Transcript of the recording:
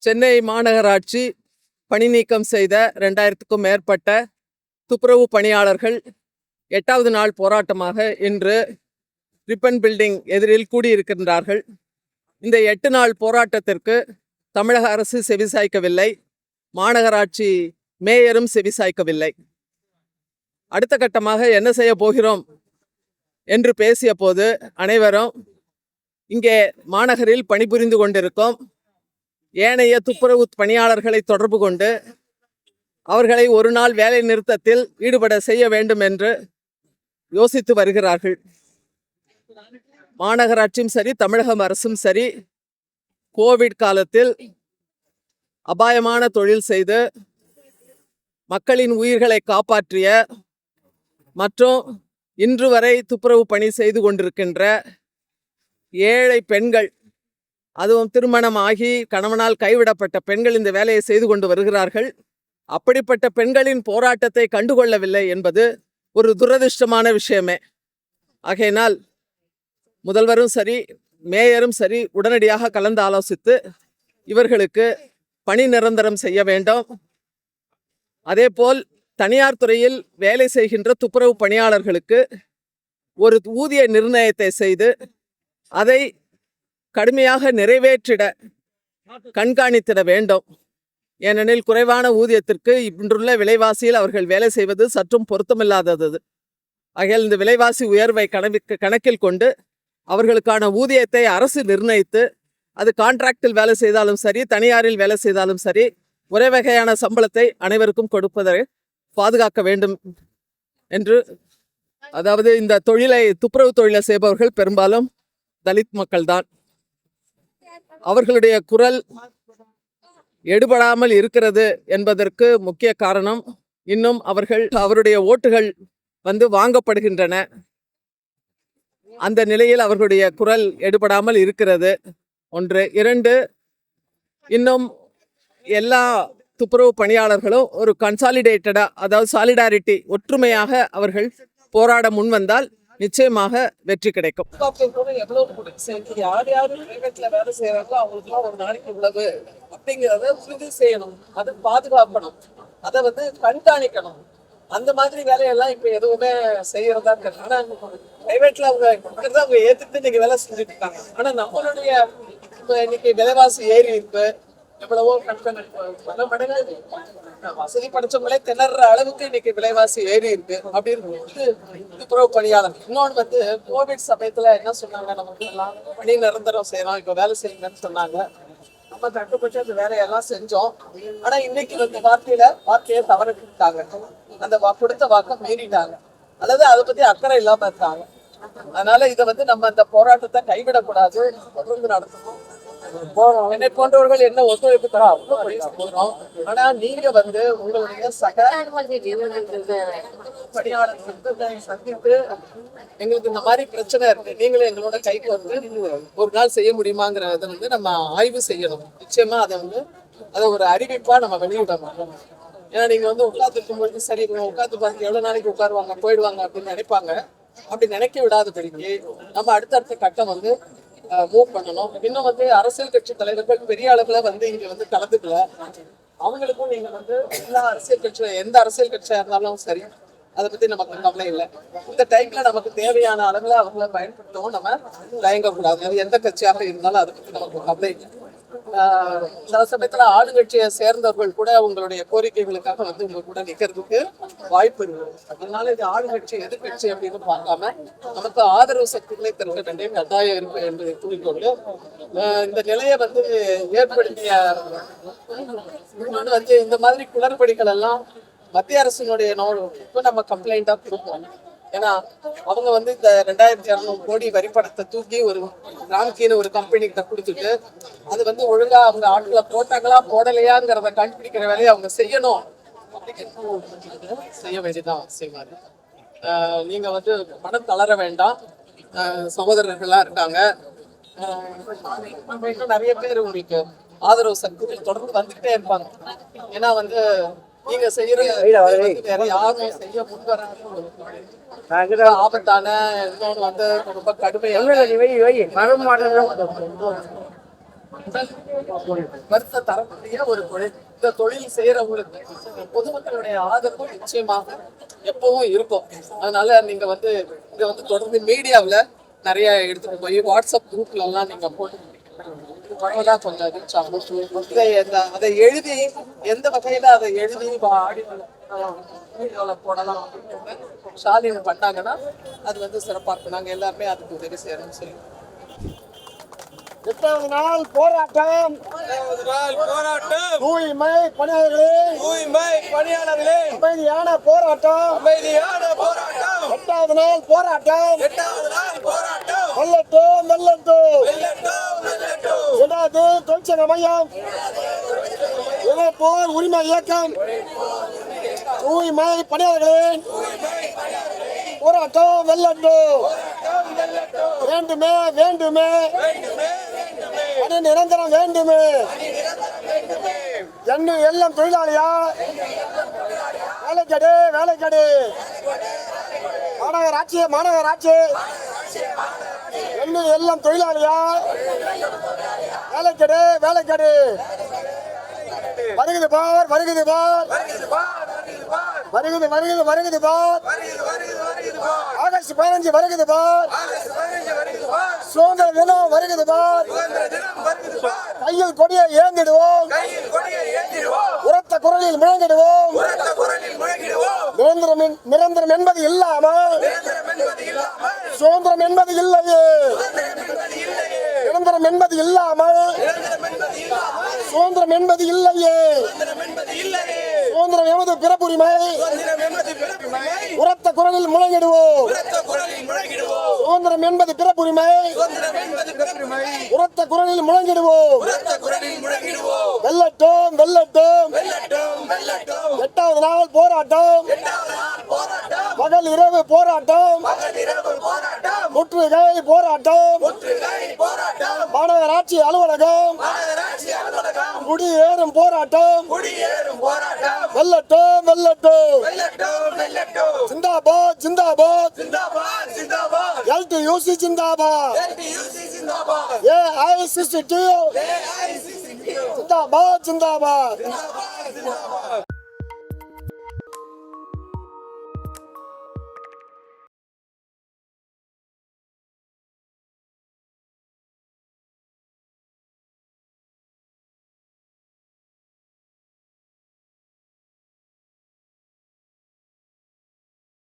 சென்னை மாநகராட்சி பணி நீக்கம் செய்த 2000க்கும் மேற்பட்ட துப்புரவு பணியாளர்கள் 8வது நாள் போராட்டமாக இன்று ரிப்பன் பில்டிங் எதிரில் கூடியிருக்கின்றார்கள். இந்த 8 நாள் போராட்டத்திற்கு தமிழக அரசு செவிசாய்க்கவில்லை, மாநகராட்சி மேயரும் செவிசாய்க்கவில்லை. அடுத்த கட்டமாக என்ன செய்ய போகிறோம் என்று பேசிய போது அனைவரும் இங்கே மாநகரில் பணிபுரிந்து கொண்டிருக்கும் ஏனைய துப்புரவு பணியாளர்களை தொடர்பு கொண்டு அவர்களை ஒரு நாள் வேலை நிறுத்தத்தில் ஈடுபட செய்ய வேண்டும் என்று யோசித்து வருகிறார்கள். மாநகராட்சியும் சரி, தமிழக அரசும் சரி, கோவிட் காலத்தில் அபாயமான தொழில் செய்து மக்களின் உயிர்களை காப்பாற்றிய மற்றும் இன்று வரை துப்புரவு பணி செய்து கொண்டிருக்கின்ற ஏழை பெண்கள், அதுவும் திருமணமாகி கணவனால் கைவிடப்பட்ட பெண்கள் இந்த வேலையை செய்து கொண்டு வருகிறார்கள். அப்படிப்பட்ட பெண்களின் போராட்டத்தை கண்டுகொள்ளவில்லை என்பது ஒரு துரதிர்ஷ்டமான விஷயமே. ஆகையினால் முதல்வரும் சரி, மேயரும் சரி உடனடியாக கலந்து ஆலோசித்து இவர்களுக்கு பணி நிரந்தரம் செய்ய வேண்டும். அதேபோல் தனியார் துறையில் வேலை செய்கின்ற துப்புரவு பணியாளர்களுக்கு ஒரு ஊதிய நிர்ணயத்தை செய்து அதை கடுமையாக நிறைவேற்றிட கண்காணித்திட வேண்டும். ஏனெனில் குறைவான ஊதியத்திற்கு இன்றுள்ள விலைவாசியில் அவர்கள் வேலை செய்வது சற்றும் பொருத்தமில்லாதது. ஆகையால் இந்த விலைவாசி உயர்வை கணக்கில் கொண்டு அவர்களுக்கான ஊதியத்தை அரசு நிர்ணயித்து, அது கான்ட்ராக்டில் வேலை செய்தாலும் சரி, தனியாரில் வேலை செய்தாலும் சரி, ஒரே வகையான சம்பளத்தை அனைவருக்கும் கொடுப்பதை பாதுகாக்க வேண்டும் என்று, அதாவது இந்த தொழிலை, துப்புரவு தொழிலை செய்பவர்கள் பெரும்பாலும் தலித் மக்கள்தான். அவர்களுடைய குரல் எடுபடாமல் இருக்கிறது என்பதற்கு முக்கிய காரணம், இன்னும் அவருடைய ஓட்டுகள் வாங்கப்படுகின்றன. அந்த நிலையில் அவர்களுடைய குரல் எடுபடாமல் இருக்கிறது. 1. 2, இன்னும் எல்லா துப்புரவு பணியாளர்களும் ஒரு கன்சாலிடேட்டடா, அதாவது சாலிடாரிட்டி, ஒற்றுமையாக அவர்கள் போராட முன்வந்தால் நிச்சயமாக வெற்றி கிடைக்கும். யார் யாரு பிரைவேட்ல வேலை செய்யறாங்களோ அவங்களுக்குலாம் ஒரு நாளைக்கு உள்ளது அப்படிங்கிறத உறுதி செய்யணும், அதை பாதுகாக்கணும், அதை கண்காணிக்கணும். அந்த மாதிரி வேலையெல்லாம் இப்ப எதுவுமே செய்யறதா இருக்கு. ஆனா பிரைவேட்ல அவங்க ஏத்துட்டு இன்னைக்கு வேலை செஞ்சுட்டு இருக்காங்க. ஆனா நம்மளுடைய இன்னைக்கு விலைவாசி ஏறி இருக்கு, எவ்வளவோ பல மடங்கு வசதி படைச்சவங்களே திணற அளவுக்கு இன்னைக்கு விலைவாசி ஏறி இருக்கு. அப்படி இருக்கும்போது துப்புரவு பணியாளர் இன்னொன்று கோவிட் சமயத்துல என்ன சொன்னாங்க, நமக்கு எல்லாம் பணி நிரந்தரம் செய்யணும், இப்ப வேலை செய்யுங்கன்னு சொன்னாங்க. நம்ம கட்டுப்பட்டு அந்த வேலையெல்லாம் செஞ்சோம். ஆனா இன்னைக்கு வார்த்தையை தவறிட்டாங்க, அந்த கொடுத்த வாக்கை மீறிட்டாங்க, அல்லது அதை பத்தி அக்கறை இல்லாம இருக்காங்க. அதனால இதை நம்ம அந்த போராட்டத்தை கைவிடக்கூடாது, தொடர்ந்து நடத்தணும். என்னை போன்றவர்கள் என்ன ஒத்துழைப்பு தர போறோம். ஆனா நீங்க உங்களுடைய சக பணியாளர்களுக்கு சந்தித்து எங்களுக்கு இந்த மாதிரி பிரச்சனை இருக்கு, நீங்களும் எங்களோட கைக்கு ஒரு நாள் செய்ய முடியுமாங்கிறத நம்ம ஆய்வு செய்யணும். நிச்சயமா அதை ஒரு அறிவிப்பா நம்ம வெளியிடணும். ஏன்னா நீங்க உட்கார்ந்து இருக்கும்போது சரி உட்காந்து பாருங்க, எவ்வளவு நாளைக்கு உட்காருவாங்க, போயிடுவாங்க அப்படின்னு நினைப்பாங்க. அப்படி நினைக்க விடாதபடிக்கு நம்ம அடுத்தடுத்த கட்டம் மூவ் பண்ணணும். இன்னும் அரசியல் கட்சி தலைவர்கள் பெரிய அளவுல இங்க கலந்துக்கல. அவங்களுக்கும் நீங்க எல்லா அரசியல் கட்சியில எந்த அரசியல் கட்சியா இருந்தாலும் சரி, அதை பத்தி நமக்கு கவலை இல்லை. இந்த டைம்ல நமக்கு தேவையான அளவுல அவங்கள பயன்படுத்தவும் நம்ம தயங்கக்கூடாது. எந்த கட்சியாக இருந்தாலும் அதை பத்தி நமக்கு கவலை இல்லை. சில சமயத்துல ஆளுங்கட்சியை சேர்ந்தவர்கள் கூட உங்களுடைய கோரிக்கைகளுக்காக உங்க கூட நிக்கிறதுக்கு வாய்ப்பு இருக்கு. அதனால இது ஆளுங்கட்சி எதிர்கட்சி அப்படின்னு பார்க்காம நமக்கு ஆதரவு சக்திகளை திரட்ட வேண்டிய கட்டாயம் இருக்கு என்பதை கூறிக்கொண்டு, இந்த நிலையை ஏற்படுத்திய இன்னொன்று இந்த மாதிரி குளறுபடிகள் எல்லாம் மத்திய அரசினுடைய நம்ம கம்ப்ளைண்டா கொடுப்போம். ஏன்னா அவங்க இந்த 2200 கோடி வரிப்பணத்தை தூக்கி ஒரு ராம்கின்னு ஒரு கம்பெனி கிட்ட கொடுத்துட்டு, அது ஒழுங்கா அவங்க ஆட்களை போட்டாங்களா போடலையாங்கிறத கண்டுபிடிக்கிற வேலையை அவங்க செய்யணும். செய்ய வேண்டியதான் செய்வாரு. நீங்க பணம் தளர வேண்டாம். சகோதரர்கள்லாம் இருக்காங்க, நிறைய பேர் உங்களுக்கு ஆதரவு சக்திகள் தொடர்ந்து வந்துகிட்டே இருப்பாங்க. ஏன்னா நீங்க செய்யற வேற யாரும் செய்ய முன்வராத ஆபத்தான இன்னொன்று ரொம்ப கடுமையான வருத்த தரக்கூடிய ஒரு தொழில். இந்த தொழில் செய்யறவங்களுக்கு பொதுமக்களுடைய ஆதரவு நிச்சயமாக எப்பவும் இருக்கும். அதனால நீங்க வந்து இதை வந்து தொடர்ந்து மீடியாவில் நிறைய எடுத்துட்டு போய் வாட்ஸ்அப் குரூப்ல எல்லாம் நீங்க போட்டு பரவலா கொஞ்சம் ரீச் ஆகும். அதை எழுதி எந்த வகையில அதை எழுதி வீடியோல போடலாம் அப்படின்னு ஷாலினி பண்ணாங்கன்னா அது வந்து சிறப்பா இருக்கும். நாங்க எல்லாருமே அதுக்கு உதவி செய்யணும்னு சொல்லி 8வது நாள் போராட்டம். தூய்மை பணியாளர்களே அமைதியான போராட்டம். 8வது நாள் போராட்டம். வெல்லட்டும் விடாது தொழிற்சங்க மையம் இணைப்போர் உரிமை இயக்கம். தூய்மை பணியாளர்களின் போராட்டம் வெல்லட்டும். வேண்டுமே பணி நிரந்தரம் வேண்டுமே. எல்லாம் தொழிலாளியா வேலைக்கடு மாநகராட்சி எல்லாம் தொழிலாளியா வேலைக்கடு. வருகுது பார் ஆகஸ்ட் 15 வருகுது பார். சுதந்திர தினம் வருகுது பார். கையில் கொடியை ஏந்திடுவோம். உரத்த குரலில் முழங்கிடுவோம். நிரந்தரம் என்பது இல்லாமல் சுதந்திரம் என்பது இல்லையே. நிரந்தரம் என்பது இல்லாமல் சுதந்திரம் என்பது இல்லையே. சுதந்திரம் எமது பிறப்புரிமை. உரத்த குரலில் முழங்கிடுவோம். சுதந்திரம் என்பது பிறப்புரிமை. உரத்த குரலில் முழங்கிடுவோம். வெல்லட்டும் 8வது நாள் போராட்டம். பகல் இரவு போராட்டம். முற்றுகை போராட்டம். மாநகராட்சி அலுவலகம் குடியேறும் போராட்டம். வெல்லட்டும் ஜிந்தாபாத் LTUC ஜிந்தாபாத். AICCTU ஜிந்தாபாத்.